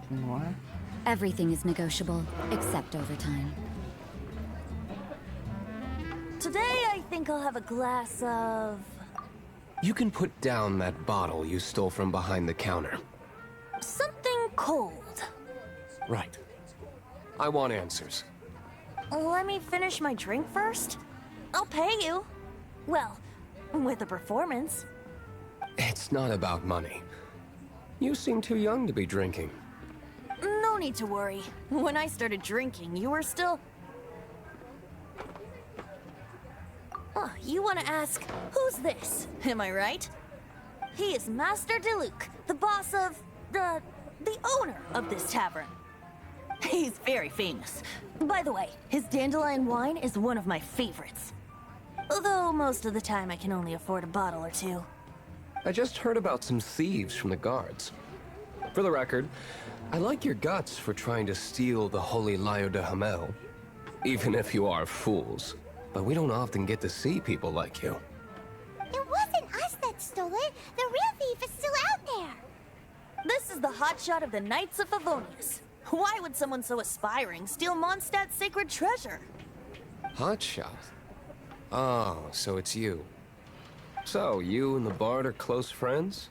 continuar. Everything is negotiable, except overtime. Today I think I'll have a glass of... You can put down that bottle you stole from behind the counter. something cold. Right. I want answers. Let me finish my drink first. I'll pay you. Well, with a performance. It's not about money. You seem too young to be drinking. No need to worry. When I started drinking, you were still... Oh, you want to ask, who's this? Am I right? He is Master Diluc, the boss of... the owner of this tavern. He's very famous. By the way, his dandelion wine is one of my favorites. Although most of the time I can only afford a bottle or two. I just heard about some thieves from the guards. For the record, I like your guts for trying to steal the holy Lyre de Hamel. Even if you are fools. But we don't often get to see people like you. It wasn't us that stole it. The real thief is still out there. This is the hotshot of the Knights of Favonius. Why would someone so aspiring steal Mondstadt's sacred treasure? Hotshot? Oh, so it's you. So, you and the bard are close friends?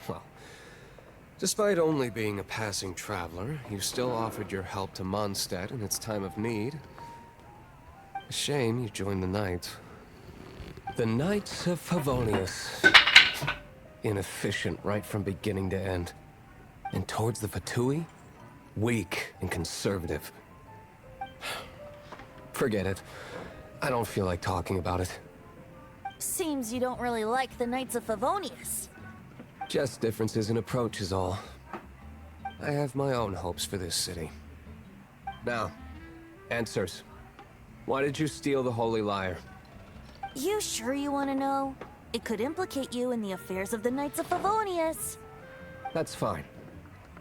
Well, despite only being a passing traveler, you still offered your help to Mondstadt in its time of need. A shame you joined the Knights. The Knights of Favonius. Inefficient right from beginning to end. And towards the Fatui, weak and conservative. Forget it. I don't feel like talking about it. Seems you don't really like the Knights of Favonius. Just differences in approach is all. I have my own hopes for this city. Now, answers. Why did you steal the Holy Lyre? You sure you want to know? It could implicate you in the affairs of the Knights of Favonius. That's fine.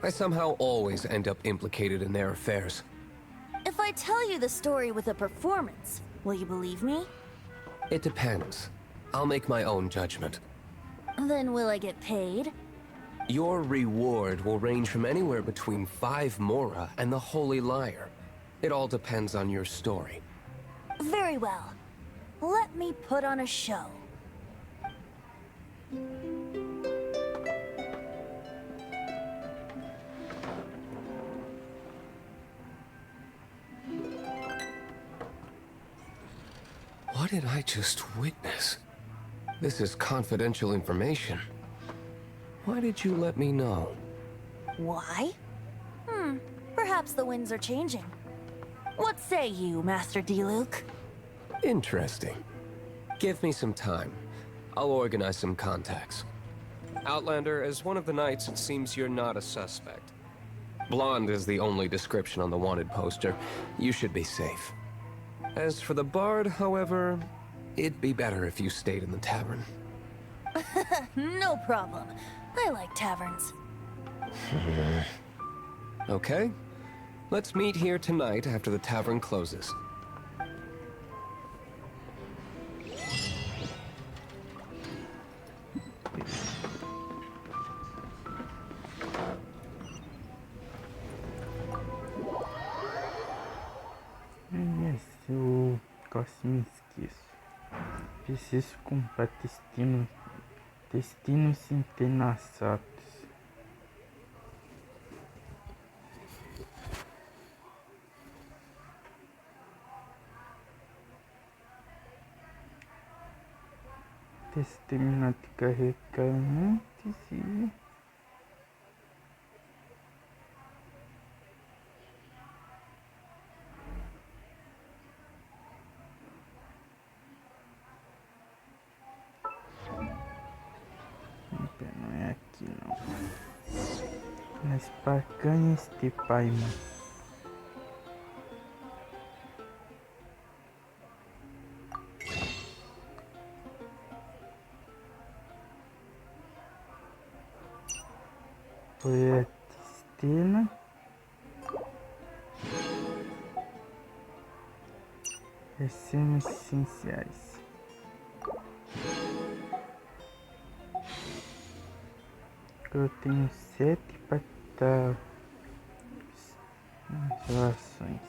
I somehow always end up implicated in their affairs. If I tell you the story with a performance, will you believe me? It depends. I'll make my own judgment. Then will I get paid? Your reward will range from anywhere between 5 Mora and the Holy Lyre. It all depends on your story. Very well. Let me put on a show. What did I just witness? This is confidential information. Why did you let me know? Why? Perhaps the winds are changing. What say you, Master Diluc? Interesting. Give me some time. I'll organize some contacts. Outlander, as one of the knights, it seems you're not a suspect. Blonde is the only description on the wanted poster. You should be safe. As for the bard, however, it'd be better if you stayed in the tavern. No problem. I like taverns. Okay. Let's meet here tonight after the tavern closes. Eu quase me esqueço. Preciso comprar destinos entrelaçados. Deixa eu terminar de carregar antes e... Não é aqui não. Nas parcanhas de Paimon. Foi a Tistena. Recemos essenciais. Eu tenho 7 para estar nas relações.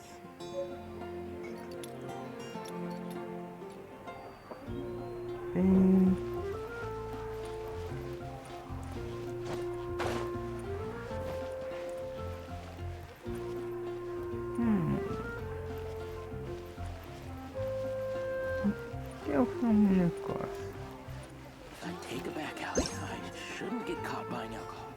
Bem... Que é o negócio? If I take a back alley, I shouldn't get caught buying alcohol.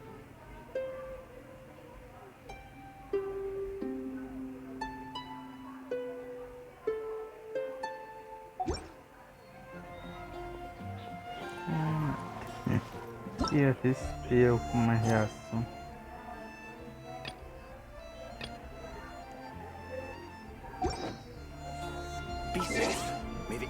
Ia ver se tem alguma reação. Be safe. Maybe.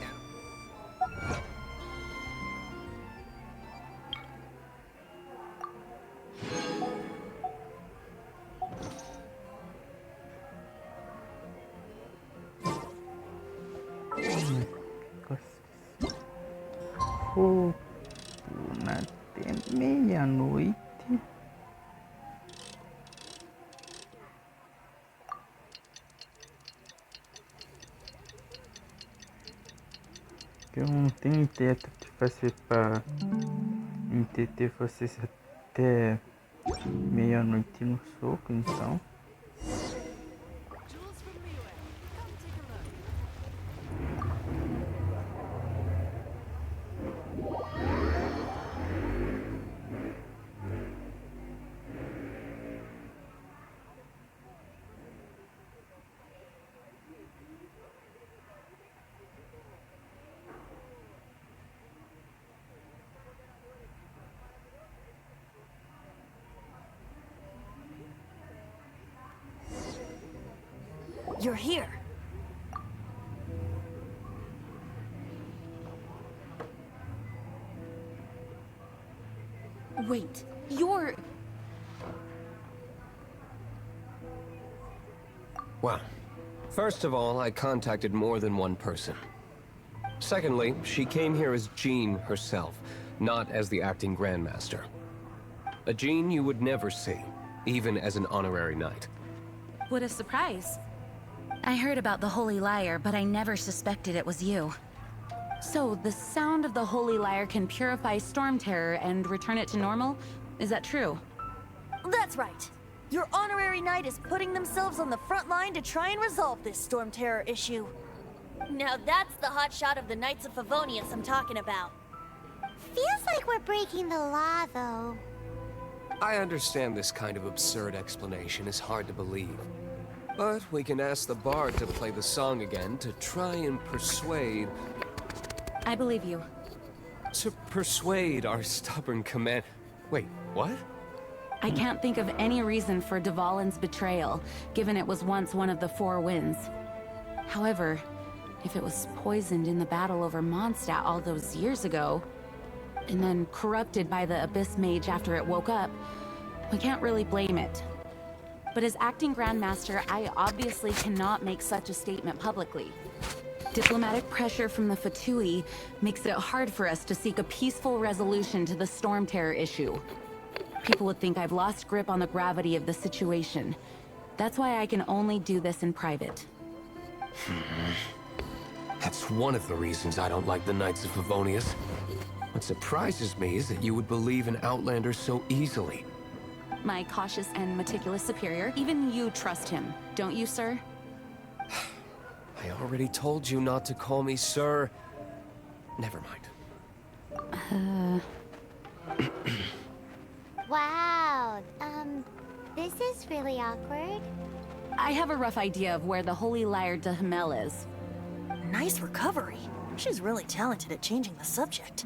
Fogo até meia-noite. Eu não tenho teto de fazer para entreter vocês até meia-noite no soco, então. You're here. Wait, you're... Well, first of all, I contacted more than one person. Secondly, she came here as Jean herself, not as the acting Grandmaster. A Jean you would never see, even as an honorary knight. What a surprise. I heard about the Holy Lyre, but I never suspected it was you. So, the sound of the Holy Lyre can purify Storm Terror and return it to normal? Is that true? That's right. Your honorary knight is putting themselves on the front line to try and resolve this Storm Terror issue. Now that's the hotshot of the Knights of Favonius I'm talking about. Feels like we're breaking the law, though. I understand this kind of absurd explanation is hard to believe. But we can ask the bard to play the song again to try and persuade... I believe you. To persuade our stubborn command... Wait, what? I can't think of any reason for Dvalin's betrayal, given it was once one of the Four Winds. However, if it was poisoned in the battle over Mondstadt all those years ago, and then corrupted by the Abyss Mage after it woke up, we can't really blame it. But as acting Grandmaster, I obviously cannot make such a statement publicly. Diplomatic pressure from the Fatui makes it hard for us to seek a peaceful resolution to the Storm Terror issue. People would think I've lost grip on the gravity of the situation. That's why I can only do this in private. That's one of the reasons I don't like the Knights of Favonius. What surprises me is that you would believe in Outlanders so easily. My cautious and meticulous superior, even you trust him, don't you, sir? I already told you not to call me sir. Never mind. Wow, this is really awkward. I have a rough idea of where the Holy Lyre de Himmel is. Nice recovery. She's really talented at changing the subject.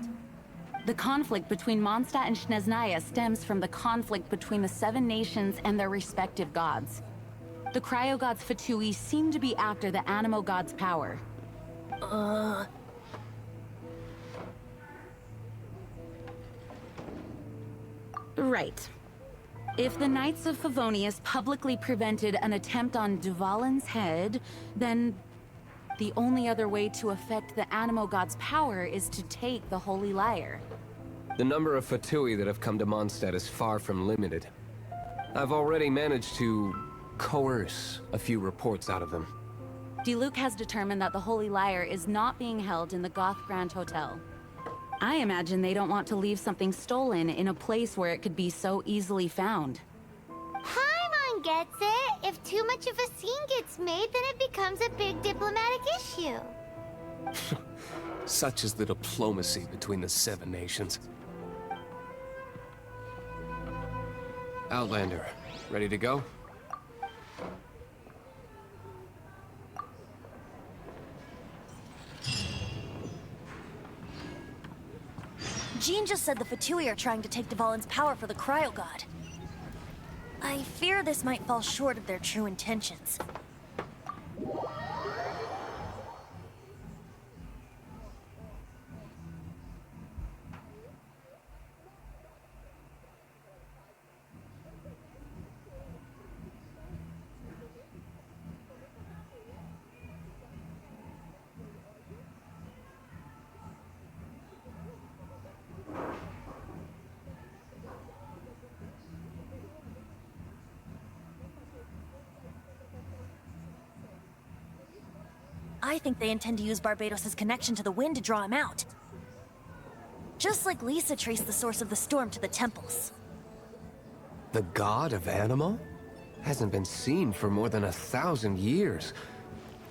The conflict between Mondstadt and Snezhnaya stems from the conflict between the Seven Nations and their respective gods. The cryo-gods Fatui seem to be after the Animo god's power. Right. If the Knights of Favonius publicly prevented an attempt on Dvalin's head, then the only other way to affect the Animo god's power is to take the Holy Lyre. The number of Fatui that have come to Mondstadt is far from limited. I've already managed to coerce a few reports out of them. Diluc has determined that the Holy Lyre is not being held in the Goth Grand Hotel. I imagine they don't want to leave something stolen in a place where it could be so easily found. Paimon gets it. If too much of a scene gets made, then it becomes a big diplomatic issue. Such is the diplomacy between the 7 nations. Outlander, ready to go? Jean just said the Fatui are trying to take Dvalin's power for the Cryo God. I fear this might fall short of their true intentions. I think they intend to use Barbados' connection to the wind to draw him out. Just like Lisa traced the source of the storm to the temples. The god of Animo? Hasn't been seen for more than 1,000 years.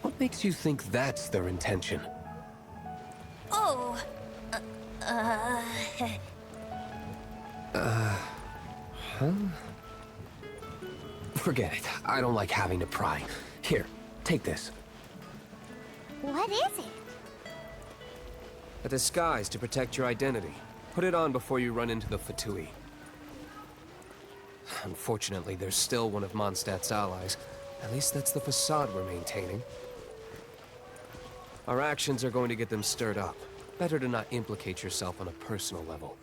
What makes you think that's their intention? Oh, Forget it. I don't like having to pry. Here, take this. What is it? A disguise to protect your identity. Put it on before you run into the Fatui. Unfortunately, there's still one of Mondstadt's allies. At least that's the facade we're maintaining. Our actions are going to get them stirred up. Better to not implicate yourself on a personal level.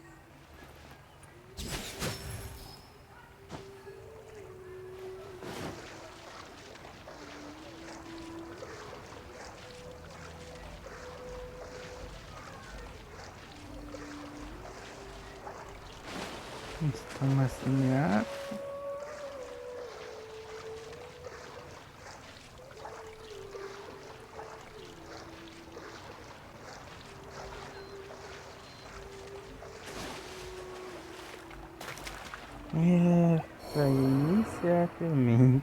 Estamos assim, ah. Para iniciar também.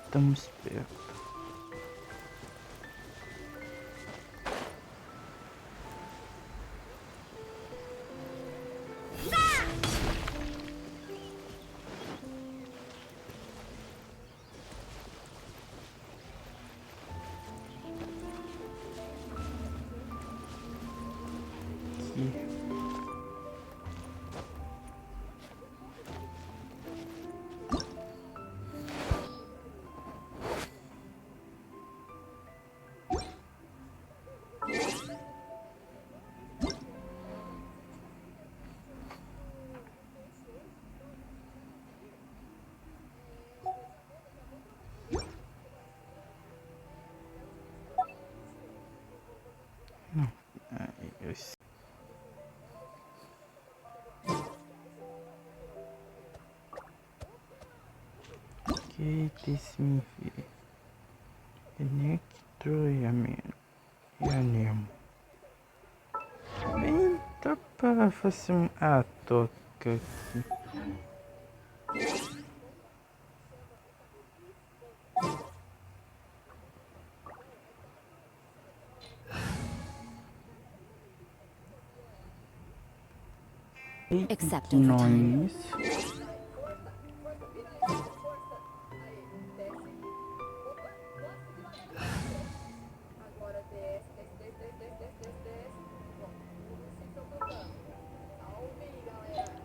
Estamos perto. desmifir. Electroamento. E animo. Bem, dá para fazer um toca aqui. Except Não é overtime. isso.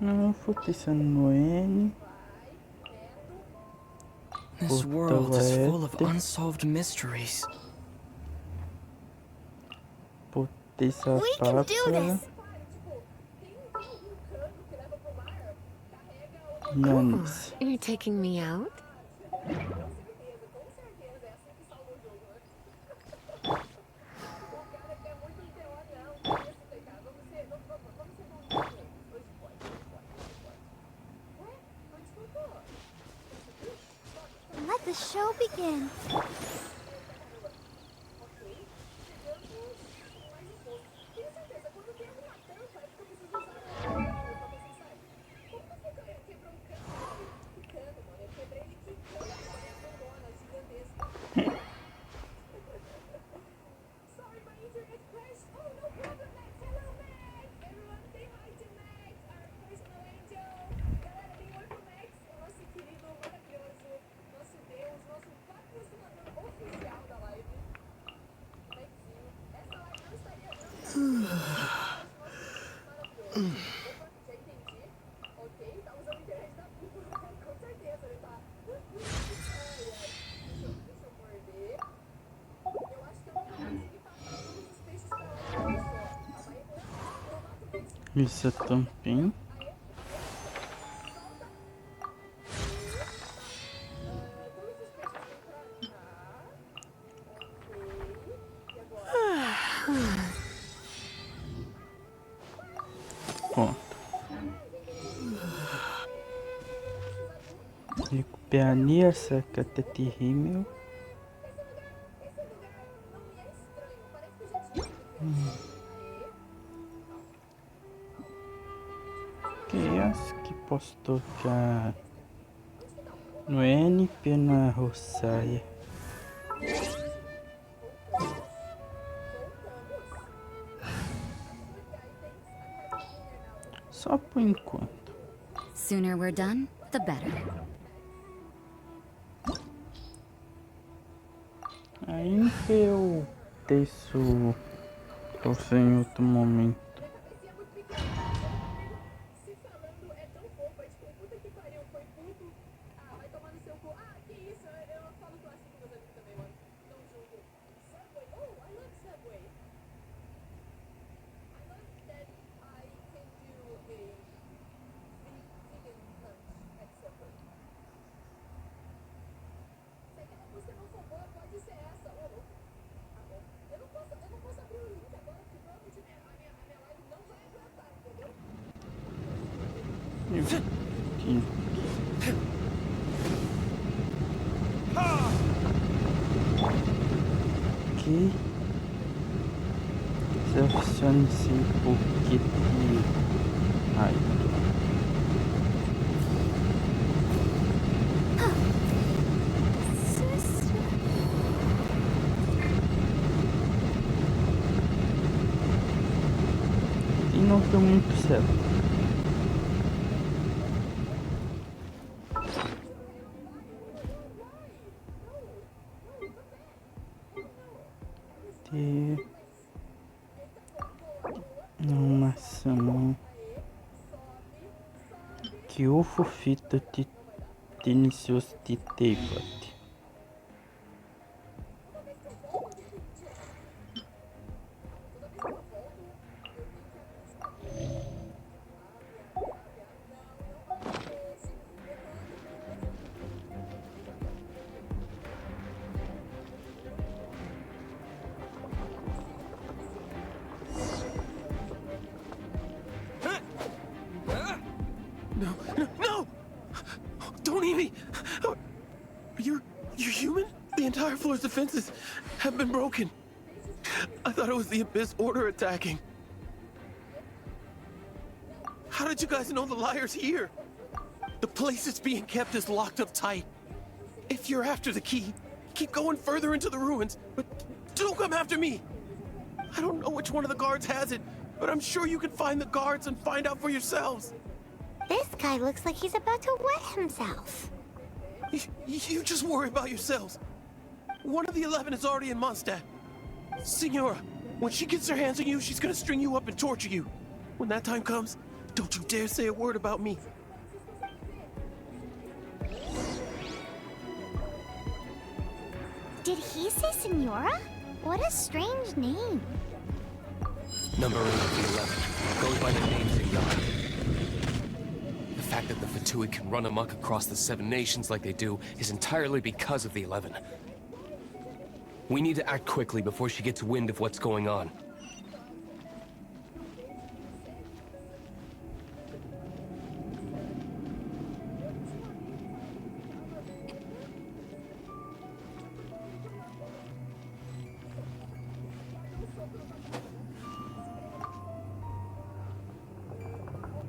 Não, fortalecer no N. This world is full of Fortalece. unsolved mysteries. Fortalecer We can do pápara. this! Yanis. Are you taking me out? Let the show begin. Isso também. Pronto. Recuperaria essa catete rímel. Que acho que posso tocar no NP na Roçaia. Só por enquanto. Sooner we're done, the better. Aí eu deixo você em outro momento. Aqui selecione-se o kit raio. E não deu muito certo. Uma ação que o fofito te inicios de teipat. No! Don't eat me! You're human? The entire floor's defenses have been broken. I thought it was the Abyss Order attacking. How did you guys know the liar's here? The place it's being kept is locked up tight. If you're after the key, keep going further into the ruins, but don't come after me. I don't know which one of the guards has it, but I'm sure you can find the guards and find out for yourselves. This guy looks like he's about to wet himself. You just worry about yourselves. One of the 11 is already in Mondstadt. Signora, when she gets her hands on you, she's gonna string you up and torture you. When that time comes, don't you dare say a word about me. Did he say Senora? What a strange name. Number 8 of the 11 goes by the name Reunindo. The fact that the Fatui can run amok across the 7 nations like they do is entirely because of the 11. We need to act quickly before she gets wind of what's going on.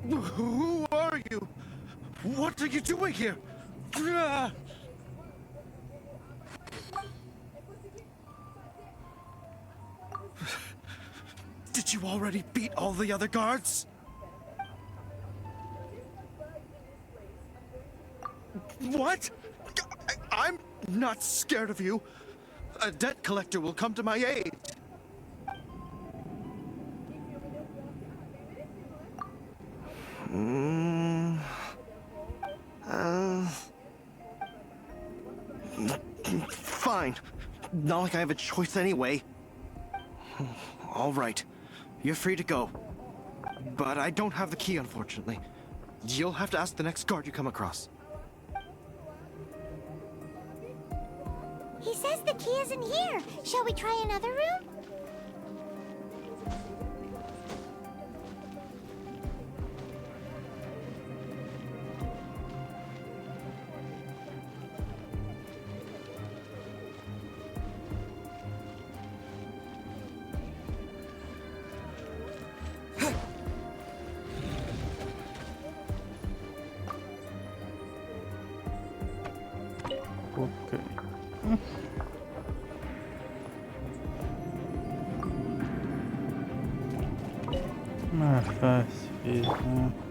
Who are you? What are you doing here? Did you already beat all the other guards? What? I'm not scared of you. A debt collector will come to my aid. Fine. Not like I have a choice anyway. All right. You're free to go. But I don't have the key, unfortunately. You'll have to ask the next guard you come across. He says the key isn't here. Shall we try another room? Ok. Mais fácil, né?